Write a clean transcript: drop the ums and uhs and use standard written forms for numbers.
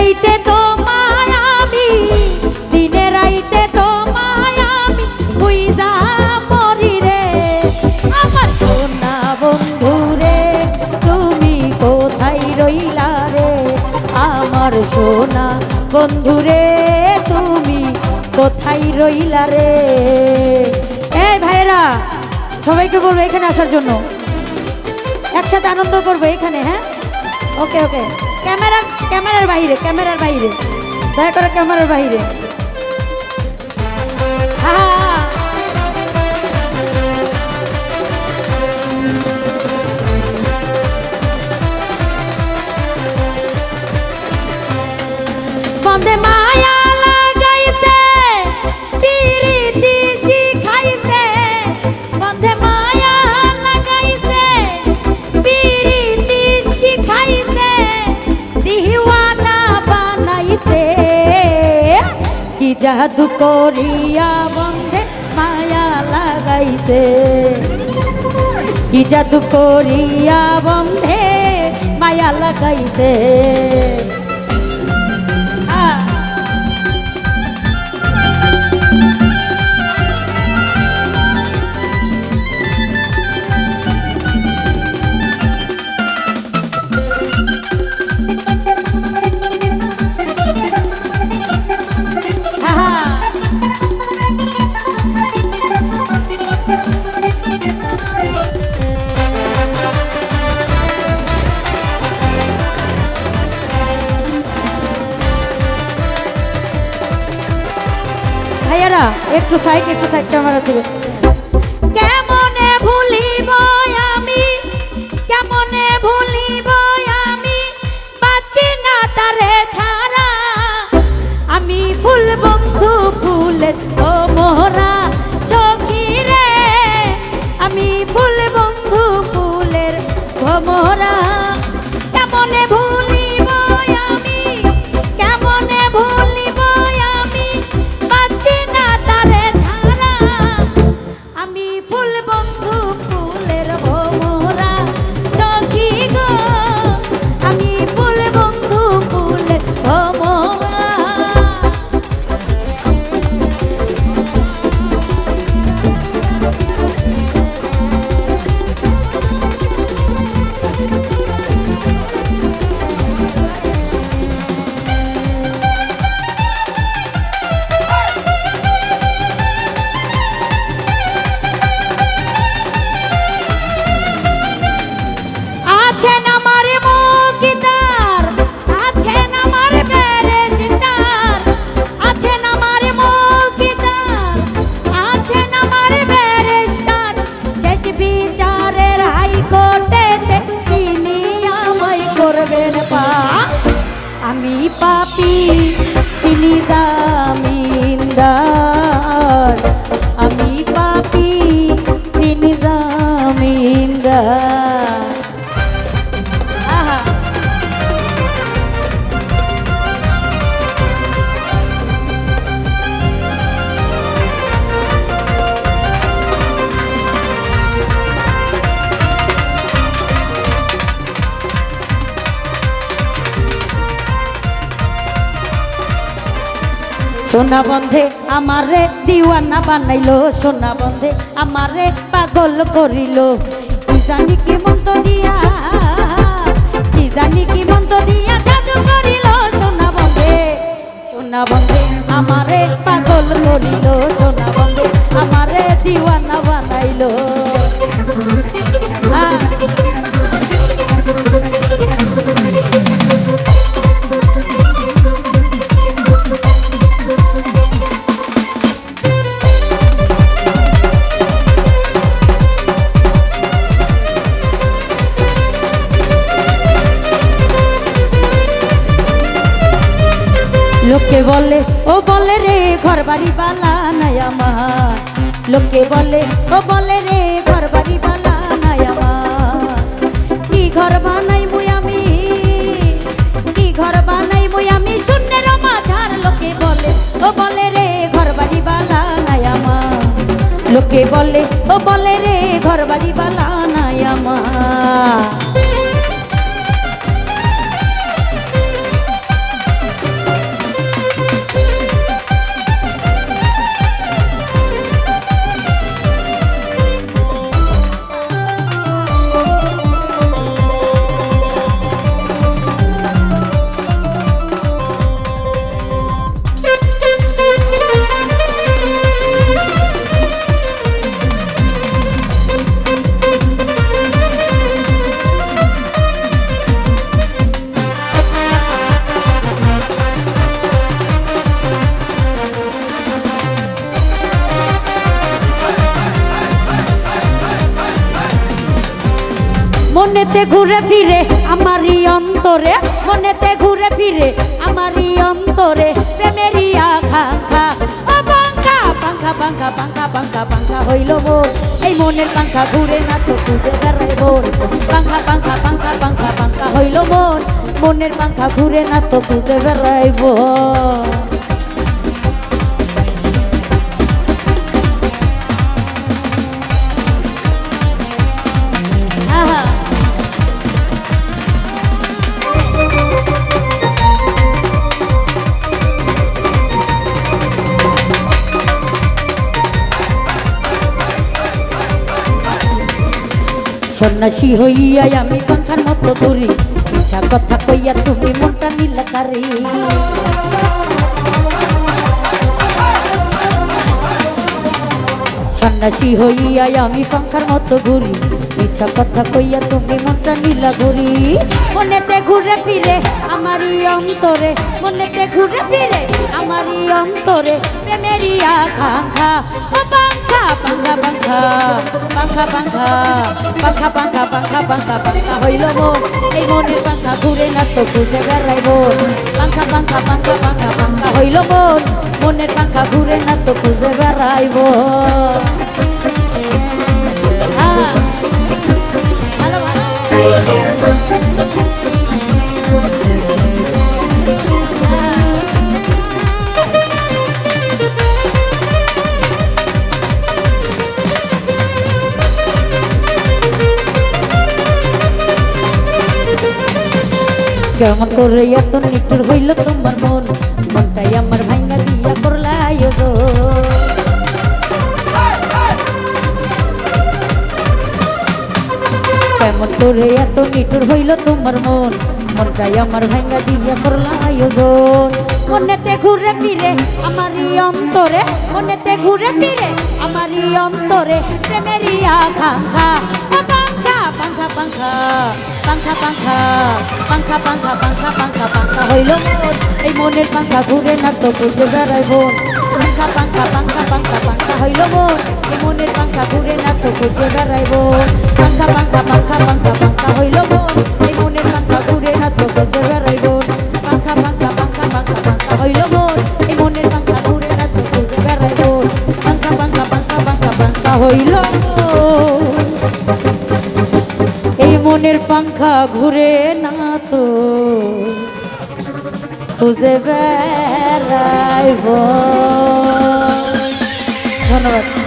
রাইতে তোমায় আমি, দিনে রাইতে তোমায় আমি বুইঝা মরি রে। আমার সোনা বন্ধু রে তুমি কোথায় রইলা রে, আমার সোনা বন্ধু রে তুমি কোথায় রইলা রে। এই ভাইরা সবাইকে বলবো এখানে আসার জন্য, একসাথে আনন্দ করবো এখানে। হ্যাঁ, ওকে ওকে। ক্যামেরার বাইরে, ক্যামেরার বাইরে, দয়া করে ক্যামেরার বাইরে। বন্দে মায়া লাগাইছে পিরিতি শিখাইছে, বন্দে মায়া লাগাইছে পিরিতি শিখাইছে, দিওয়ানা বানাইছে। কি জাদু করিয়া বন্দে মায়া লাগাইছে, কি জাদু করিয়া বন্ধে মায়া লাগাইছে। ভাইয়ারা একটু সাইড, একটু সাইড ক্যামেরা থেকে। কেমনে ভুলিব আমি, কেমনে ভুলিব আমি, বাঁচি না তারে ছাড়া। আমি ফুল বন্ধু ফুলের ও মোহরা সখী রে, আমি ফুল বন্ধু ফুলের ভোমরা। কেমনে ভুলিব আমি, কেমনে ভুলিব আমি, বাঁচি না তারে ছাড়া। আমি ফুল বন্ধু ফুলের ভোমরা সখী গো, আমি ফুল বন্ধু ফুলের ভোমরা। আমি পাপী তিনি জামিনদার, আমি পাপী তিনি জামিনদার। সোনা বন্ধে আমারে দিওয়ানা বানাইলো, সোনা বন্ধে আমারে পাগল করিল। কি জানি কি মন্ত্র দিয়া, কি জানি কি মন্ত্র দিয়া জাদু করিল। সোনা বন্ধে, সোনা বন্ধে আমারে পাগল করিল, সোনা বন্ধে আমারে দিওয়ানা বানাইলো। লোকে বলে ও বলে রে ঘর বাড়ি বালা নাই আমার, লোকে বলে ও বলে রে ঘর বাড়ি বালা নাই আমার। কি ঘর বানাই মুই আমি, কি ঘর বানাই মুই আমি শূন্যের মাঝার। লোকে বলে ও বলে রে ঘর বাড়ি বালা নাই আমার, লোকে বলে ও বলে রে ঘর বাড়ি বালা নাই আমার। মনেতে ঘুরে ফিরে আমারই অন্তরে, মনেতে ঘুরে ফিরে আমারই অন্তরে প্রেমেরই আকাঙ্ক্ষা। ও পাঙ্খা পাঙ্খা পাঙ্খা পাঙ্খা পাঙ্খা পাঙ্খা হইল মোর, এই মনের পাঙ্খা ঘুরে না তো খুঁজে বেড়াই মোর। পাঙ্খা পাঙ্খা পাঙ্খা পাঙ্খা পাঙ্খা হইল মোর, মনের পাঙ্খা ঘুরে না তো খুঁজে বেড়াইব। সন্ন্যাসী হইয়া আমি পাখার মতো ঘুরি, ইচ্ছা কথা কইয়া তুমি মনটা নিলা কারি। সন্ন্যাসী হইয়া আমি পাখার মতো ঘুরি, ইচ্ছা কথা কইয়া তুমি মনটা নিলা ঘুরি। মনেতে ঘুরে ফিরে আমারই অন্তরে, মনেতে ঘুরে ফিরে আমারই অন্তরে প্রেমেরই আকাঙ্ক্ষা। ও পাঙ্খা পাঙ্খা পাঙ্খা পাঙ্খা পাঙ্খা পাঙ্খা পাঙ্খা পাঙ্খা পাঙ্খা পাঙ্খা হইল মোর, এই মনের পাঙ্খা ঘুরে না তো খুঁজে বেড়াইব। পাঙ্খা পাঙ্খা পাঙ্খা পাঙ্খা পাঙ্খা হইল মোর, মনের পাঙ্খা ঘুরে না তো খুঁজে বেড়াইব। ভালো ভালো কেমন করে এত নিষ্ঠুর হইল তোমার মন, মনটাই আমার ভাঙ্গা দিয়া করলা আয়োজন। কেমন করে এত নিষ্ঠুর হইল তোমার মন, মনটাই আমার ভাঙ্গা দিয়া করলা আয়োজন। মনেতে ঘুরে ফিরে আমারই অন্তরে, মনেতে ঘুরে ফিরে আমারই অন্তরে প্রেমেরই আকাঙ্ক্ষা। পাঙ্খা পাঙ্খা পাঙ্খা পাঙ্খা পাঙ্খা পাঙ্খা পাঙ্খা পাঙ্খা পাঙ্খা পাঙ্খা হইল মোর, এই মনের পাঙ্খা ঘুরে না তো খুঁজে বেড়াইব। পাঙ্খা পাঙ্খা পাঙ্খা পাঙ্খা পাঙ্খা হইল মোর, এই মনের পাঙ্খা ঘুরে না তো খুঁজে বেড়াইব। পাঙ্খা পাঙ্খা পাঙ্খা পাঙ্খা পাঙ্খা হইল মোর, এই মনের পাঙ্খা ঘুরে না তো খুঁজে বেড়াইব। পাঙ্খা পাঙ্খা পাঙ্খা পাঙ্খা পাঙ্খা হইল মোর, এই মনের পাঙ্খা ঘুরে না তো খুঁজে বেড়াইব। পাঙ্খা পাঙ্খা পাঙ্খা পাঙ্খা পাঙ্খা হইল এই মনের পাঙ্খা ঘুরে না তো খুঁজে বেড়াইব। ধন্যবাদ।